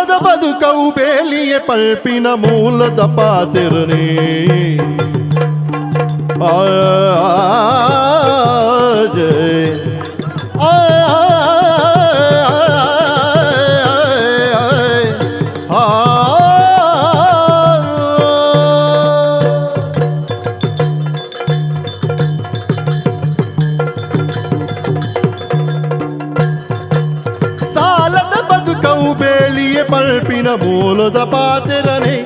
ಸಾಲದ ಬದುಕವು ಬೇಲಿಯ ಪಳ್ಪಿನ ಮೂಲದ ಪಾತಿರನೇ ಪಳ್ಪಿನ ಮೂಲದ ಪಾತಿರನೇ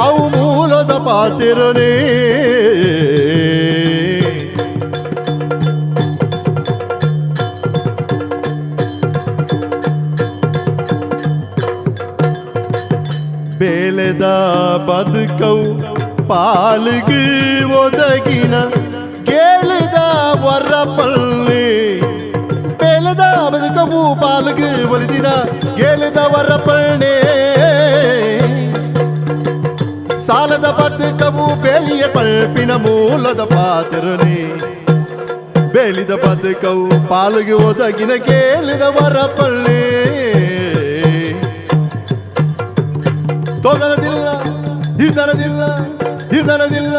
ಅವು ಮೂಲದ ಪಾತಿರನೇ ಬೇಲೆದ ಬದುಕವು ಪಾಲಿಗೆ ಒದಗಿನ ಗೆಳೆದ ವರಪಳ್ಳಿ ಬೇಲೆದ ಬದುಕವು ಪಾಲಿಗೆ ಒಲಿದಿನ ಗೆಳೆದವರ ಪಣೆ ಸಾಲದ ಬದುಕವು ಬೇಲಿಯ ಪಳ್ಪಿನ ಮೂಲದ ಪಾತಿರನೇ ಬೇಲಿದ ಬದುಕವು ಪಾಲಿಗೆ ಒದಗಿನ ಗೆಳೆದವರ ಪಳ್ಳಿ ತೊದರದಿಲ್ಲ ಹಿದರದಿಲ್ಲ ಹಿದರದಿಲ್ಲ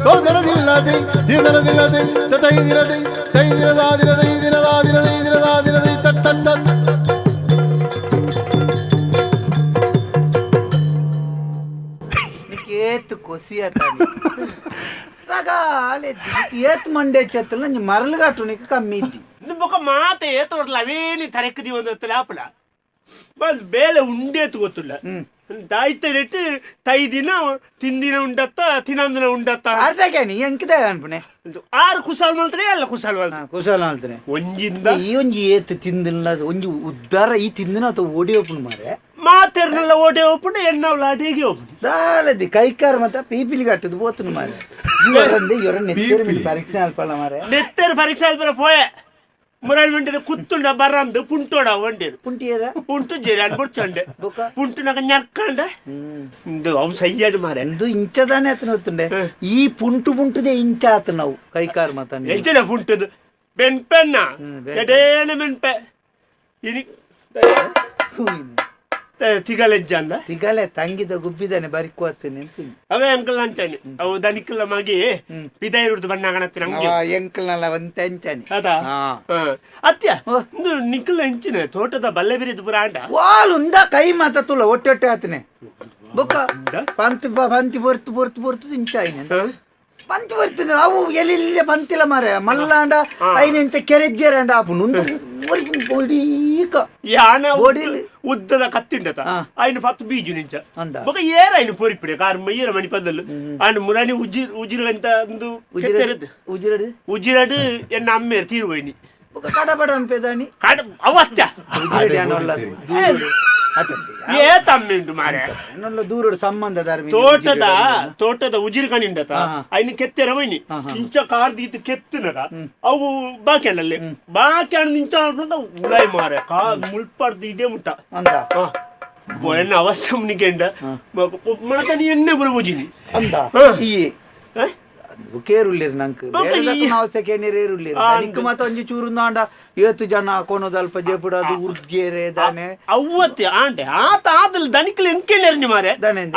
ತೊದರದಿಲ್ಲದೆ ಹಿದರದಿಲ್ಲದೆ ತೈದಿರದೆ ತೈದಿರದಾದಿರದೆ ದಿನದಾದಿರದೆ ದಿನದಾದಿರದೆ ತತ್ತ ಏತ್ ಕೊಸಿಯತ రకాలే ఏత్ మండే చేతుల్లో నీ మరలు కట్టునికి కమ్మిద్ది నువ్వు ఒక మాట ఏతోట్ల అవేని తరెక్కది ಒಂದು లోపల ಬಲ್ ಬೇಲೆ ಉಂಡೇತು ಗೊತ್ತಿಲ್ಲ ದಾಯ್ತಲಿಟ್ಟು ತೈ ದಿನ ತಿಂದಿನ ಉಂಡತ್ತ ತಿನ್ನಂದಿನ ಉಂಡತ್ತ ಅರ್ಧಕ್ಕೆ ನೀ ಎಂಕಿದೆ ಅನ್ಪಣೆ ಆರು ಕುಸಾಲ್ ಮಾಡ್ತಾರೆ ಎಲ್ಲ ಕುಸಾಲ್ ಮಾಡ್ತಾರೆ ಕುಸಾಲ್ ಮಾಡ್ತಾರೆ ಒಂಜಿಂದ ಈ ಒಂಜಿ ಏತ್ ತಿಂದಿಲ್ಲ ಒಂಜಿ ಉದ್ದಾರ ಈ ತಿಂದಿನ ಅಥವಾ ಓಡಿ ಓಪನ್ ಮಾರೆ ಮಾತೆರ್ನೆಲ್ಲ ಓಡಿ ಓಪನ್ ಎನ್ನವಲ್ಲ ಅಡಿಗೆ ಓಪನ್ ದಾಲದಿ ಕೈಕಾರ ಮತ್ತೆ ಪೀಪಿಲಿ ಕಟ್ಟದು ಬೋತನು ಮಾರೆ ಇವರಂದೆ ಇವರ ನೆತ್ತೇರು ಪರೀಕ್ಷೆ ಅಲ್ಪಲ್ಲ ಮಾರೆ ನೆತ್ತೇರು ಪರೀಕ್ಷೆ ಅಲ್ಪಲ್ಲ ಪೋಯೆ ಮುರಳ್ ಮಂಡಿದ ಕುತ್ತುಂಡ ಬರಂದು ಪುಂಟೋಡ ಒಂಡೇರು ಪುಂಟಿಯದ ಪುಂಟು ಜೇರಿ ಅನ್ಬಿಡ್ಚಂಡೆ ಪುಂಟುನಾಗ ñರ್ಕಂಡ ಅವು ಸಯ್ಯಾಡು ಮಾರೆ ಎಂದು ಇಂಚದಾನೆ ಆತನ ಹೊತ್ತುಂಡೆ ಈ ಪುಂಟು ಪುಂಟುದೇ ಇಂಚ ಆತ ನಾವು ಕೈಕಾರ ಮಾತ ಎಷ್ಟೇ ಪುಂಟದು ಬೆನ್ಪೆನ್ನ ಎಡೇನೆ ಬೆನ್ಪೆ ಇರಿ ತಿಗಲೆಜ್ಜಂದ ತಿಗಲೆ ತಂಗಿದ ಗುಬ್ಬಿದಾನೆ ಬರಿಕು ಹತ್ತೇನೆ ಅವೇ ಅಂಕಲ್ ಅಂತಾನೆ ಅವು ದನಿಕಲ್ಲ ಮಗಿ ಪಿದಾಯ ಇರುದು ಬಣ್ಣಾಗಣತ್ತೆ ನಂಗೆ ಎಂಕಲ್ನಲ್ಲ ಒಂತ ಅಂತಾನೆ ಅದಾ ಅತ್ಯ ಒಂದು ನಿಕ್ಕಲ ಹೆಂಚಿನ ತೋಟದ ಬಲ್ಲೆ ಬಿರಿದು ಪುರ ಆಂಡ ವಾಲ್ ಉಂದ ಕೈ ಮಾತ ತುಲ ಒಟ್ಟೊಟ್ಟೆ ಆತನೆ ಬೊಕ್ಕ ಪಂತಿ ಪಂತಿ ಬರ್ತು ಬರ್ತು ಬರ್ತು ಇಂಚಾಯಿನೆ ಪಂತಿ ಬರ್ತದೆ ಅವು ಎಲ್ಲಿಲ್ಲೇ ಬಂತಿಲ್ಲ ಮಾರೆ ಮಲ್ಲಾಂಡ ಐನೆಂತ ಕೆರೆಜ್ಜೇರಂಡ ಆಪುನು ಯಾನ ಉದ್ದದ ಕತ್ತಿಂಡತ ఆయన పత్తు బీజు నించ ఒక ఏర ఆయన పొరిపిడే కారు మయ్యర మణి పల్లెలు ఆయన మురాని ఉజిరు ఎంత ఉజిరడు ఎన్న అమ్మేరు తీరుపోయి ఒక కడబడ అంపేదాని అవత్య ఏ తమ్మిండు మారే దూరుడు సంబంధ ತೋಟದ ಉಜಿರು ಕಣಿಂಡತ ఆయన ಕೆತ್ತೆರ ಬೈನಿ ಇಂಚ ಕಾರ್ ದೀತು ಕೆತ್ತಿನಗ ಅವು ಬಾಕ್ಯಾನಲ್ಲಿ ಬಾಕ್ಯಾಣ ನಿಂಚ ಉಳಾಯಿ ಮಾರೆ ಕಾ ಮುಲ್ಪಡ್ದು ಇದೇ ಮುಟ್ಟ ಎನ್ನ ಅವಸ್ಥೆ ನಿಂದ ಮಣತ ನೀ ಎಣ್ಣೆ ಬರಬೂಜಿನಿ ಕೇರುಳ್ಳಿರಿ ನಂಗೆ ಅವಸ್ಥೆ ನೀರುಳ್ಳಿರಿ ನಿಂಕ ಮಾತ ಒಂಜಿ ಚೂರು ನಾಂಡ ಏತು ಜನ ಕೊನೋದಲ್ಪ ಜೇಪುಡದು ಉರ್ಜೇರೆ ಅವತ್ತೆ ಆಂಟೆ ಆತ ಆದಲ್ ದನಿಕಲ್ ಎನ್ಕೇಳೇರಿ ನಿ ಮಾರೆ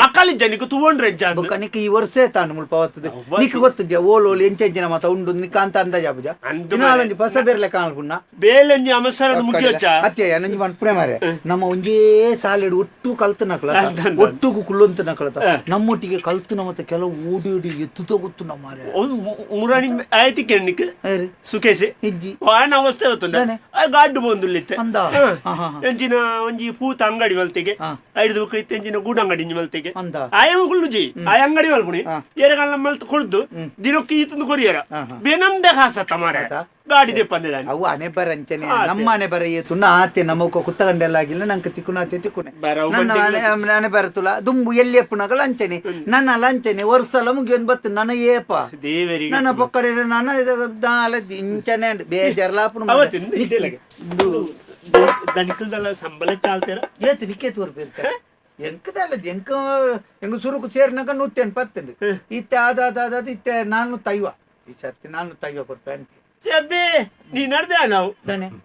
ಅಕಾಲಿ ಜನಿಕ ತುವಂಡ್ರೆ ಬೊಕ್ಕ ನಿಕ ಈ ವರ್ಷ ತಾಂಡು ಮುಲ್ಪ ಅವತ್ತದ ನಿಕ ಗೊತ್ತುಜ ಓಲೋಲಿ ಎಂಚೆಂಚಿನ ಮಾತ ಉಂಡು ನಿಕ ಅಂತ ಅಂದಾಜ ಆಪುಜ ದಿನಾಲಂಜಿ ಪಸ ಬೇರ್ಲೆ ಕಾಣಲ್ಪುಣ್ಣ ಬೇಲಂಜಿ ಅಮಸರನ ಮುಗಿಯಚ್ಚ ಅತ್ಯ ನಂಜಿ ಮನ್ಪುಣೆ ಮಾರೆ ನಮ್ಮ ಒಂಜೇ ಸಾಲೆಡು ಒಟ್ಟು ಕಲ್ತು ನಕಲ ಒಟ್ಟುಗು ಕುಳ್ಳೊಂತ ನಕಲತ ನಮ್ಮೊಟ್ಟಿಗೆ ಕಲ್ತು ಮತ್ತೆ ಕೆಲವು ಓಡಿ ಓಡಿ ಎತ್ತುತೋ ಗೊತ್ತು ನಮ್ಮ ಮಾರೆ ಮುರಾಣಿ ಆಯ್ತಿ ಕೆನ್ನಿಕ್ ಸುಖೇಸಿ ಹಿಜ್ಜಿ ವಾನ ಅವಸ್ಥೆ ಗಾಡು ಬಂದುಲ್ಲಿತ್ತೆ ಎಂಚಿನ ಒಂಜಿ ಪೂತ ಅಂಗಡಿ ಮಲ್ತೆಗೆ ಐದು ಕೈತೆ ಎಂಚಿನ ಗೂಡ ಅಂಗಡಿ ಮಲ್ತೆಗೆ ಆಯ ಕುಳ್ಳುಜಿ ಆ ಅಂಗಡಿ ಮಲ್ಪುಣಿ ಏರಗಾಲ ಮಲ್ತು ಕೊಡ್ದು ದಿನಕ್ಕೆ ಈತಂದು ಕೊರಿಯರ ಬೇನಂದೆ ಕಾಸತ್ತ ಮಾರೆ ಗಾಡಿ ದೆಪ್ಪಂದೆ ಅವು ಅನೆ ಬರ ಅಂಚನೆ ನಮ್ಮ ಅನೆ ಬರ ಏತುನ್ನ ಆತೆ ನಮಕ ಕುತ್ತಗಂಡೆಲ್ಲ ಆಗಿಲ್ಲ ನಂಗೆ ತಿಕ್ಕುನಾತೆ ತಿಕ್ಕುನೆ ನನ್ನ ಅನೆ ಬರತುಲ ದುಂಬು ಎಲ್ಲಿ ಎಪ್ಪುನಗಳ ಅಂಚನೆ ನನ್ನ ಲಂಚನೆ ವರ್ಷಲ ಮುಗಿಯೊಂದು ಬತ್ತು ನನ್ನ ಏಪ ನನ್ನ ಪೊಕ್ಕಡೆ ನನ್ನ ಇಂಚನೆ ಬೇಜಾರ್ಲಾಪುಣ ದನಿಕಲ್ದಲ್ಲ ಸಂಬಳ ಚಾಲ್ತೇರ ಏತು ನಿಕ್ಕೆ ತೋರ್ಬೇಕು ಎಂಕದಲ್ಲ ಎಂಗ ಸುರುಕು ಸೇರಿನಾಗ 180 ಇತ್ತೆ ಆದ ಇತ್ತೆ 450 ಈ ಸರ್ತಿ 450 ರೂಪಾಯಿ ಚೆಬ್ಬೆ ನೀ ನಡ್ದೆ ನಾವು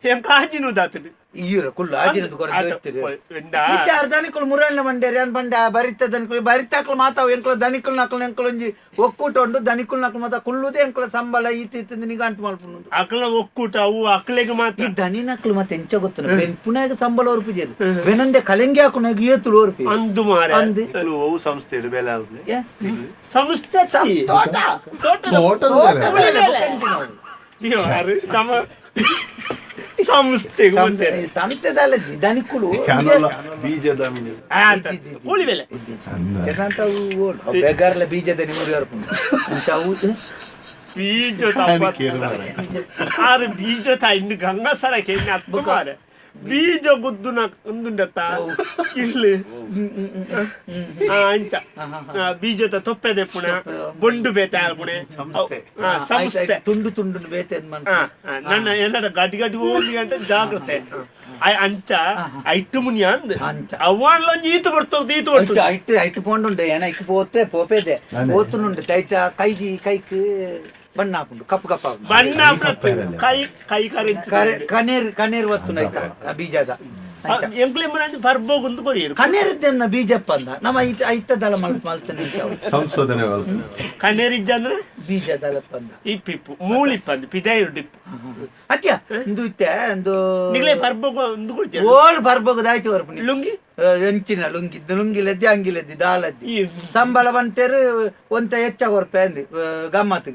ಹೆಂಗ್ ಕಾಜಿನೂ ದಾತದೆ ಈರ ಕುಲ್ಲ ಆಜಿನದು ಕೊರತೆ ವಿಚಾರ ದನಿಕುಲು ಮುರಳ್ನ ಬಂಡೇರಿ ಅನ್ ಬಂಡೆ ಬರಿತ ದನಿಕುಲು ಬರಿತಾಕಲು ಮಾತಾವು ಎಂಕುಲ ದನಿಕುಲು ನಕಲು ಎಂಕುಲು ಒಂಜಿ ಒಕ್ಕೂಟ ಉಂಡು ದನಿಕುಲು ನಕಲು ಮಾತಾ ಕುಲ್ಲುದೇ ಎಂಕುಲ ಸಂಬಳ ಈತಿಂದು ನಿಗಂಟು ಮಲ್ಪುಂಡು ಅಕಲ ಒಕ್ಕೂಟ ಅವು ಅಕ್ಲೆಗೆ ಮಾತ್ರ ಈ ದನಿ ನಕಲು ಮತ್ತೆ ಎಂಚ ಗೊತ್ತನ ಪುನಾಗ ಸಂಬಳ ಒರ್ಪಿಜೇರು ಬೆನಂದೆ ಕಲೆಂಗೆ ಹಾಕುನಾಗ ಏತುಲು ಒರ್ಪಿ ಅಂದು ಮಾರೆ ಅಂದು ಅವು ಸಂಸ್ಥೆ ಬೆಲೆ ಆಗುದು ಸಂಸ್ಥೆ ತೋಟ ನಮ್ಮ ಸಂಸ್ಥೆ ಸಂಸ್ಥೆದಲ್ಲ ದನಿಕುಲು ಬೀಜದ ಕೂಲಿ ಬೆಲೆ ಬೆಗಾರ್ಲ ಬೀಜದ ನಿಮ್ಮೂರು ಹೊರಪುಂಡು ಬೀಜ ಆರು ಬೀಜ ಇನ್ನು ಗಂಗಸರಕ್ಕೆ ಹತ್ಬೇಕಾರೆ ಬೀಜ ಗುದ್ದು ಒಂದುಂಡತ್ತ ಇಲ್ಲಿ ಅಂಚ ಬೀಜದ ತೊಪ್ಪೆದೆ ಪುಣ ಬೊಂಡು ಬೇತೆ ಪುಣೆ ಸಂಸ್ಥೆ ತುಂಡು ತುಂಡು ಬೇತೆ ನನ್ನ ಎಲ್ಲರ ಗಡ್ಡಿ ಗಡ್ಡಿ ಹೋಗಿ ಅಂತ ಜಾಗ್ರತೆ ಅಂಚ ಐಟ್ಟು ಮುನಿಯ ಅಂದ್ ಅವನ್ಲೊಂದು ಈತು ಬರ್ತದೆ ಈತು ಬರ್ತದೆ ಐಟ್ಟು ಪೋಂಡುಂಡೆ ಏನ ಇಕ್ಕು ಪೋತೆ ಪೋಪೇದೆ ಓತುನುಂಡು ಐಟ ಕೈಜಿ ಕೈಕ್ ಬಣ್ಣ ಹಾಕೊಂಡು ಕಪ್ಪು ಕಪ್ಪ ಬಣ್ಣ ಕೈ ಕೈ ಕನೇರ್ ಕನೇರ್ ಒತ್ತು ಬೀಜದ ಎಂಕ್ಲೆ ಮನೆ ಬರ್ಬೋಗುಂದು ಕೊರಿಯರು ಕನೇರಿದ್ದ ಬೀಜಪ್ಪ ಅಂದ ನಮ್ಮ ಐತದಳ ಮಲ್ತಾನೆ ಸಂಶೋಧನೆ ಕನೇರಿದ್ದ ಅಂದ್ರೆ ಬೀಜದಳಪ್ಪ ಅಂದ ಇಪ್ಪಿಪ್ಪು ಮೂಳಿಪ್ಪ ಅಂದ ಪಿದಾಯಿರು ಡಿಪ್ಪು ಅತ್ಯ ಇಂದು ಇತ್ತೆ ಒಂದು ನಿಗ್ಲೇ ಬರ್ಬೋಗು ಒಂದು ಕೊಡ್ತೀಯ ಓಲ್ ಬರ್ಬೋಗದಾಯ್ತು ಹೊರಪು ಲುಂಗಿ ಎಂಚಿನ ಲುಂಗಿದ್ದು ಲುಂಗಿಲೆದ್ದಿ ಅಂಗಿಲೆದ್ದಿ ದಾಲದ್ದಿ ಸಂಬಳ ಬಂತೇರು ಒಂತ ಹೆಚ್ಚಾಗ ಹೊರಪೆ ಅಂದಿ ಗಮ್ಮತ್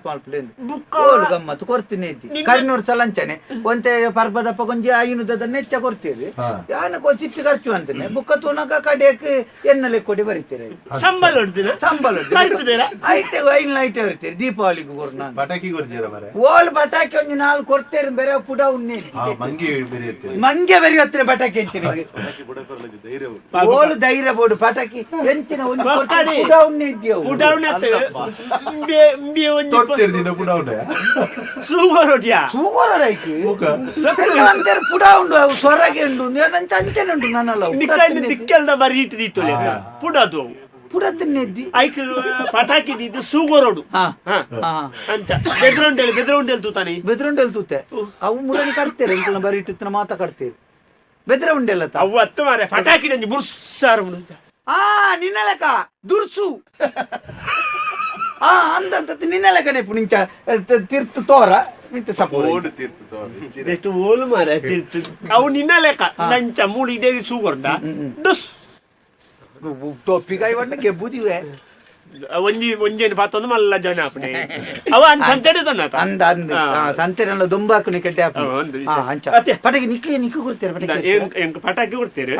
ಮಲ್ಪಲೇಂದು ಓಲ್ ಗಮ್ಮತ್ ಕೊರ್ತೀನಿ ಇದ್ದಿ ಕರಿನೂರು ಸಲಂಚನೆ ಒಂತೆ ಪರ್ಬದಪ್ಪ ಕೊಂಜಿ ಐನುದನ್ನ ಹೆಚ್ಚ ಕೊಡ್ತೀರಿ ಯಾನಕ್ಕೋ ಸಿಟ್ಟು ಖರ್ಚು ಅಂತಾನೆ ಬುಕ್ಕ ತುನಕ ಕಡಿಯಕ್ಕೆ ಎಣ್ಣಲೆ ಕೊಡಿ ಬರೀತೀರಿ ಸಂಬಳ ಹೊಡ್ತೀರ ಸಂಬಳ ಐಟೆ ಐಟೆ ಹೊರಿತೀರಿ ದೀಪಾವಳಿಗೂ ಕೊರ್ನ ಪಟಾಕಿ ಕೊರ್ಜೀರ ಮರೆ ಓಲ್ ಪಟಾಕಿ ಒಂಜಿ ನಾಲ್ಕು ಕೊಡ್ತೇರಿ ಬೇರೆ ಪುಡ ಉನ್ನೆ ಮಂಗೆ ಬೆರಿ ಹತ್ತಿರ ಪಟಾಕಿ ಹೆಂಚಿನ ಓಲು ಧೈರ್ಯ ಬೋಡು ಪಟಾಕಿ ಹೆಂಚಿನ ಒಂದು ಪುಡ ಉನ್ನೆ ಇದ್ದೀಯವು ಪುಡ ಉಂಡು ಅವು ಸೊರಗೆ ಉಂಡು ಅಂಚನೆ ಉಂಡು ನನ್ನಲ್ಲ ದಿಕ್ಕೆಲ್ದ ಬರೀ ಇಟ್ಟಿದ್ದು ಪುಡದು ಪುಡ ತಿನ್ನೆದ್ದಿ ಐಕ್ ಪಟಾಕಿ ದಿದ್ದು ಸೂಗೋರೋಡು ಅಂತ ಬೆದ್ರೌಂಡೆಲ್ ತೂತಾನೆ ಬೆದ್ರೌಂಡೆಲ್ ತೂತೆ ಅವು ಮುರಳಿ ಕಟ್ತೇರೆ ಇಂಕಲ್ನ ಬರೀ ಇಟ್ಟಿನ ಮಾತಾ ಕಟ್ತೇವೆ ಬೆದ್ರ ಉಂಡೆಲ್ಲ ಅವು ಹತ್ತು ಮಾರೆ ಪಟಾಕಿ ನಂಜಿ ಬುರ್ಸಾರು ನಿನ್ನಲೆಕ್ಕ ದುರ್ಸು ಅಂದಂತ ನಿನ್ನೆಲ್ಲ ಕಡೆ ನಿಂಚ ತೀರ್ತು ತೋರ ನಿಂತ ಸಪೋರ್ಟ್ ಎಷ್ಟು ಓಲು ಮಾರೆ ತೀರ್ತು ಅವು ನಿನ್ನ ಲೆಕ್ಕ ನಂಚ ಮೂಡಿ ದೇವಿ ಸೂಗೊಂಡ ದುಸ್ ಟೊಪ್ಪಿಗಾಯಿ ಬಣ್ಣ ಗೆಬ್ಬುದಿವೆ ಒಂಜೇನು ಪಾತೊಂದು ಮಲ್ಲ ಜನ ಆಪಣೆ ಅವ ಅನ್ ಸಂತೆಡೆ ತನ್ನತ ಅಂದ ಅಂದ ಸಂತೆನೆಲ್ಲ ದುಂಬಾಕುನಿ ಕಟ್ಟೆ ಆಪಣೆ ಪಟಾಕಿ ನಿಕ್ಕು ಕೊಡ್ತೀರ ಪಟಾಕಿ ಪಟಾಕಿ ಕೊಡ್ತೀರಿ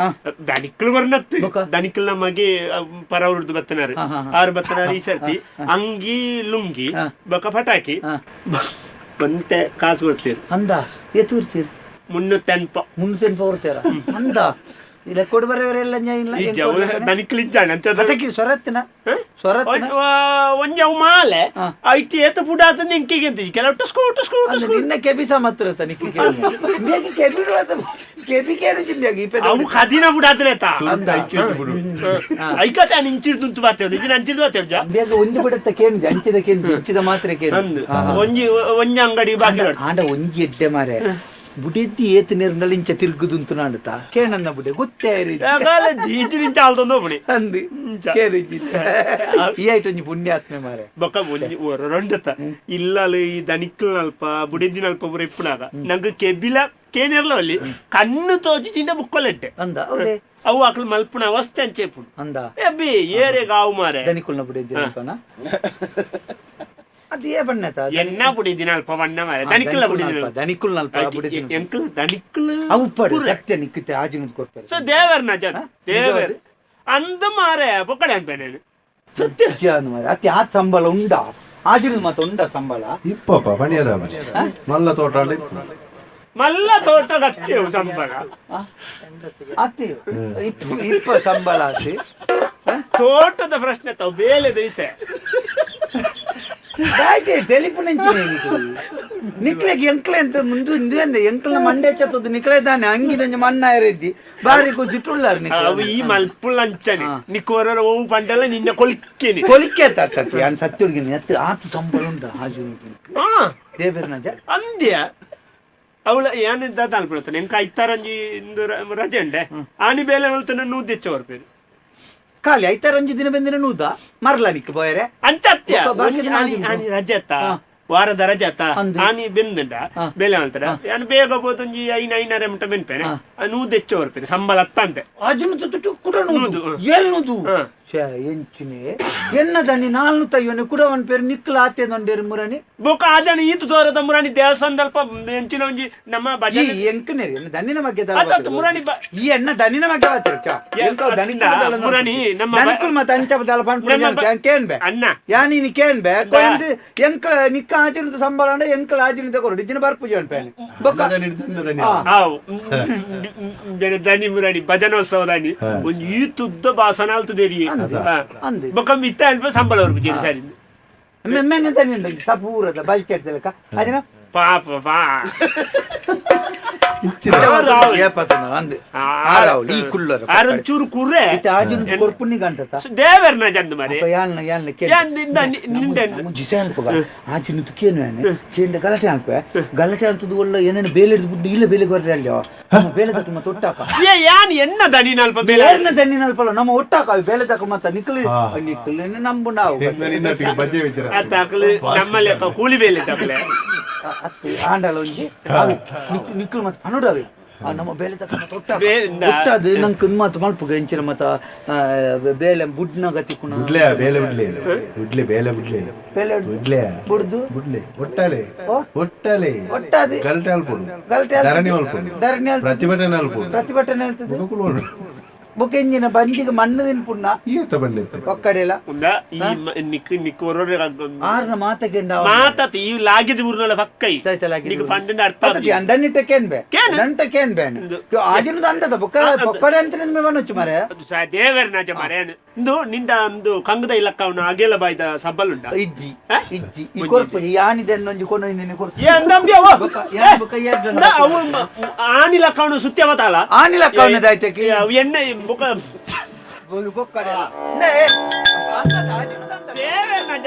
ದನಿಕ್ಲು ಬರ್ನತ್ತು ದನಿಕ್ಲು ನಮಗೆ ಪರವೃದ್ದು ಬತ್ತನಾರು ಆರು ಬತ್ತನಾರು ಈ ಸರ್ತಿ ಅಂಗಿ ಲುಂಗಿ ಬಕ ಪಟಾಕಿ ಬಂತೆ ಕಾಸು ಕೊಡ್ತೀರಿ ಅಂದ ಎತ್ತು ಕೊಡ್ತೀರಿ 300 ಕೊಡ್ತೀರ ಅಂದ ಇಲ್ಲ ಕೊಡ್ಬರವರೆಲ್ಲ ಪಟಾಕಿ ಸೊರತ್ತಿನ ಒಂಜವು ಮಾಲೆ ಐಟಿ ಏತ ಪುಡಾತ ನಿಂಕಿಗೆ ಅಂತ ಕೆಲವು ಟಸ್ಕೋ ಟಸ್ಕೋ ನಿನ್ನ ಕೆಬಿಸ ಮಾತ್ರ ತನಿಖೆ ಕೆಬಿ ಅವು ಕದಿನ ಬುಡಾತನೇತ ಐಕತೆ ನಿಂಚಿರ್ದುಂತು ಬಾತೇವ್ ನಿಜ ಅಂಚಿದ್ ಬಾತೇವ್ ಬೇಗ ಒಂಜಿ ಬಿಡುತ್ತ ಕೇಳಿದೆ ಅಂಚಿದ ಕೇಳಿದೆ ಅಂಚಿದ ಮಾತ್ರ ಕೇಳಿದೆ ಒಂಜಿ ಅಂಗಡಿ ಬಾಕಿ ಆಂಡ ಒಂಜಿ ಎಡ್ಡೆ ಮಾರೆ ಬುಡಿದ್ದಿ ಏತು ನೀರಿನಲ್ಲಿ ಇಂಚ ತಿರುಗುದುಂತು ನಾಡುತ್ತಾ ಕೇಳನ್ನ ಬುಡೆ ಗೊತ್ತೇ ಅಂದಿ ಕೇಳಿ ಈ ಆಯ್ತು ಒಂಜಿ ಪುಣ್ಯಾತ್ಮೆ ಮಾರೆ ಬೊಕ್ಕ ರಂಡತ ಇಲ್ಲಲು ಈ ದನಿಕ್ಕಲ್ ಅಲ್ಪ ಬುಡಿದ್ದಿನ ಅಲ್ಪ ಬುರ ಇಪ್ಪುನಾಗ ನಂಗೆ ಕೆಬಿಲ ಕೇನಿರ್ಲ ಅಲ್ಲಿ ಕಣ್ಣು ತೋಜಿದಿಂದ ಬುಕ್ಕಲೆಟ್ಟೆ ಅಂದ ಹೌದೇ ಅವು ಅಕ್ಲು ಮಲ್ಪುನ ಅವಸ್ಥೆ ಅಂಚೇಪುಡು ಅಂದ ಎಬ್ಬಿ ಏರೆ ಗಾವು ಮಾರೆ ದನಿಕುಲ್ನ ಬುಡಿದ್ದಿನ ಅದೇ ಬಣ್ಣತ ಎನ್ನ ಬುಡಿದಿನ ಅಲ್ಪ ಬಣ್ಣ ಮಾರೆ ದನಿಕ್ಕಲ್ಲ ಬುಡಿದಿನ ದನಿಕುಲ್ನ ಅಲ್ಪ ಬುಡಿದಿನ ಎಂಕಲ್ ದನಿಕ್ಕಲ್ ಅವು ಪಡು ಸತ್ಯ ನಿಕ್ಕಿತೆ ಆಜಿನದು ಕೊರ್ಪರೆ ಸೊ ದೇವರ್ನ ಜನ ದೇವರ್ ಅಂದ ಮಾರೆ ಬೊಕ್ಕಡೆ ಅನ್ಪೇನೆ ಸತ್ಯ ಮಾರೆ ಅತಿ ಆ ಸಂಬಳ ಉಂಡ ಆಜಿನದು ಮಾತ ಉಂಡ ಸಂಬಳ ಇಪ್ಪಪ್ಪ ಪಣಿಯದ ಮಲ್ಲ ತೋಟ ಮಲ್ಲ ತೋಟ ಕತ್ತೇವು ಸಂಬಳ ಅತಿ ಇಪ್ಪ ಸಂಬಳ ಅತಿ ತೋಟದ ಪ್ರಶ್ನೆ ತಾವು ಬೇಲೆ ದಿವಸ ಟೆಲಿಫೋನ್ ನಿಕ್ಲೆಗೆ ಎಂಕ್ಲೆ ಅಂತ ಮುಂದೆ ಇಂದು ಎಂಕ್ಲ ಮಂಡೆ ಚತ್ತದು ನಿಕ್ಲೆ ತಾನೆ ಅಂಗಿನ ಮಣ್ಣ ಇರಿದ್ದಿ ಬಾರಿ ಕುಸಿಟ್ಟುಳ್ಳಾರ ಅವು ಈ ಮಲ್ಪುಲ್ ಅಂಚನೆ ನಿಕ್ಕೋರ ಹೋಗು ಪಂಡಲ್ಲ ನಿನ್ನ ಕೊಲ್ಕೇನಿ ಕೊಲಿಕೆ ಸತ್ಯ ಅನ್ ಸತ್ಯ ಹುಡುಗಿನ ಎತ್ತು ಆತು ಸಂಬಳ ಉಂಟ ಹಾಜು ದೇವರನಜ ಅಂದ್ಯ ಅವಳ ಏನಿದ್ದ ಅನ್ಬಿಡ್ತಾನೆ ಎಂಕ ಐತಾರಂಜಿ ರಜೆ ಉಂಡೆ ಆನಿ ಬೇಲೆ ಹೇಳ್ತಾನೆ ನೂ ತೆಚ್ಚವರ್ ಬೇರೆ ಖಾಲಿ ಐತಾರಂಜಿ ದಿನ ಬಂದಿನ ನೂದ ಮರ್ಲ ನಿಕ್ ಬೋಯರೆ ಅಂಚತ್ಯ ಆನಿ ರಜೆ ಅತ್ತ ವಾರದ ರಜೆ ಅತ್ತ ಆನಿ ಬೆಂದಂಡ ಬೇಲೆ ಹೇಳ್ತಾರ ಏನು ಬೇಗ ಹೋದೊಂಜಿ ಐನೈನರೆ ಮುಟ್ಟ ಬೆನ್ಪೇನೆ ನೂ ತೆಚ್ಚವರ್ ಬೇರೆ ಸಂಬಳ ಅತ್ತಂತೆ ಅಜುನು ತುಟ್ಟು ಕೂಡ ನೂದು ಏಳ್ನೂದು ಎಂಚಿನೆ ಎನ್ನ ದನಿ ನಾಲ್ನು ತಯ್ಯೋನೆ ಕುಡವನ್ ಪೇರು ನಿಕ್ಲ ಆತೇದೊಂಡೇರು ಮುರನಿ ಬೊಕ ಆಜನ ಈತು ತೋರದ ಮುರಾನಿ ದೇವಸ್ಥಾನದಲ್ಪ ಎಂಚಿನ ಒಂಜಿ ನಮ್ಮ ಭಜನೆ ಎಂಕನೇರಿ ಎನ್ನ ದನ್ನಿನ ಬಗ್ಗೆ ಮುರಾನಿ ಈ ಎನ್ನ ದನ್ನಿನ ಬಗ್ಗೆ ಬಾತಿರ ಮುರಾನಿ ನಮ್ಮ ದನಕುಲ್ ಮತ ಅಂಚ ಬದಲ ಪಂಪ ಕೇನ್ಬೆ ಅನ್ನ ಯಾನಿ ನಿ ಕೇನ್ಬೆ ಕೊಂದು ಎಂಕ ನಿಕ್ಕ ಆಜಿನ ಸಂಬಳ ಅಂಡ ಎಂಕಲ ಆಜಿನ ತಗೊರು ಇಜ್ಜಿನ ಬರ್ಪುಜಿ ಅನ್ಪೇನೆ ಬೊಕ ಹಾವು ದನಿ ಮುರಾನಿ ಭಜನೋತ್ಸವ ದಾನಿ ಒಂದು ಈತುದ್ದ ಭಾಷಣ ಆಲ್ತದೇರಿ ಬೊಕ ಮಿತ್ತ ಅಲ್ಪ ಸಂಬಳ ಅವ್ರು ಜೇರಿ ಸರಿ ಮೆಮ್ಮೆನೆ ದನಿ ಸಪೂರದ ಬಲ್ಕೆಡ್ದಲಕ ಅಜನ ಪಾಪ ಪಾ ಚೂರು ಕುರ್ರೆ ಕೊರ್ಪುಣ್ಣಿ ಗಂಟತ ದೇವರ್ನ ಜಂದು ಮರೆ ಆಚಿನ ಕೇನು ಕೇಂದ್ರ ಗಲಾಟೆ ಅನ್ಪೆ ಗಲಾಟೆ ಅಂತದ್ದು ಒಳ್ಳೆ ಏನೇನು ಬೇಲೆ ಹಿಡಿದ್ಬಿಟ್ಟು ಇಲ್ಲ ಬೇಲೆಗೆ ಬರ್ರಿ ಅಲ್ಲಿ ಬೇಲೆ ತಕ್ಕ ಮತ್ತೆ ಒಟ್ಟಾಕ ಯಾನ್ ಎನ್ನ ದಣಿನಲ್ಪ ಬೇಲೆ ಎನ್ನ ದಣಿನಲ್ಪ ನಮ್ಮ ಒಟ್ಟಾಕ ಬೇಲೆ ತಕ್ಕ ಮತ್ತೆ ನಿಕ್ಲಿ ನಂಬು ನಾವು ನಮ್ಮಲ್ಲಿ ಕೂಲಿ ಬೇಲೆ ತಪ್ಪಲೆ ಆಂಡಲ ಒಂಜಿ ನಿಕ್ಲು ಮತ್ತೆ ಹನುಡಾವೆ ನಮ್ಮ ಬೇಲೆ ತಕ್ಕ ನಂಗೆ ಮತ್ತ ಮಲ್ಪ ಗಂಚಿನ ಮತ್ತ ಬೇಳೆ ಬುಡ್ನ ಗತಿ ಕುಣ ಬೇಲೆ ಬಿಡ್ಲೆ ಬೇಲೆ ಬಿಡ್ಲೆ ಬಿಡ್ಲೆ ಬುಡ್ದು ಬಿಡ್ಲೆ ಒಟ್ಟಾಲೆ ಒಟ್ಟಾಲೆ ಒಟ್ಟಾದೆ ಗಲ್ಟೆ ಅಲ್ಪಡು ಗಲಾಟೆ ಧರಣಿ ಅಲ್ಪಡು ಧರಣಿ ಪ್ರತಿಭಟನೆ ಅಲ್ಪಡು ಪ್ರತಿಭಟನೆ ಹೇಳ್ತದೆ ಬೊಕೆಂಜಿನ ಬಂಜಿಗೆ ಮಣ್ಣದಿನ ಪುಣ್ಣ ಈತ ಬಂಡೆ ಒಕ್ಕಡೆಲ್ಲ ಈ ನಿಕ್ ನಿಕ್ ಹೊರೊರೆ ಆರ್ನ ಮಾತಕ್ಕೆ ಮಾತತ್ ಈ ಲಾಗಿದ ಊರ್ನಲ್ಲ ಪಕ್ಕೈ ನಿಕ್ ಪಂಡಿನ ಅರ್ಥ ಅಂದನ್ನಿಟ್ಟ ಕೇನ್ಬೆ ದಂಟ ಕೇನ್ಬೆ ಆಜಿನದ ಅಂದದ ಬೊಕ್ಕಡೆ ಅಂತ ನಿನ್ನ ಬಣ್ಣಚ್ಚು ಮಾರೆ ದೇವರನಾಜ ಮಾರೆ ಇಂದು ನಿಂದ ಒಂದು ಕಂಗದ ಇಲಕ್ಕ ಅವನು ಅಗೆಲ ಬಾಯ್ದ ಸಬ್ಬಲ್ ಉಂಟ ಇಜ್ಜಿ ಇಜ್ಜಿ ಈ ಕೊರ್ಪು ಯಾನಿದೆ ಅನ್ನೊಂಜಿ ಕೊನ ನಿನ್ನ ಕೊರ್ಪು ಆನಿ ಲಕ್ಕ ಅವನು ಸುತ್ಯವತಲ್ಲ ಆನಿ ಲಕ್ಕ ಅವನದಾಯ್ತಕ್ಕೆ ಎಣ್ಣೆ ಬೊಕ ಬೊಕ್ಕಡೆ ದೇವರನಾಜ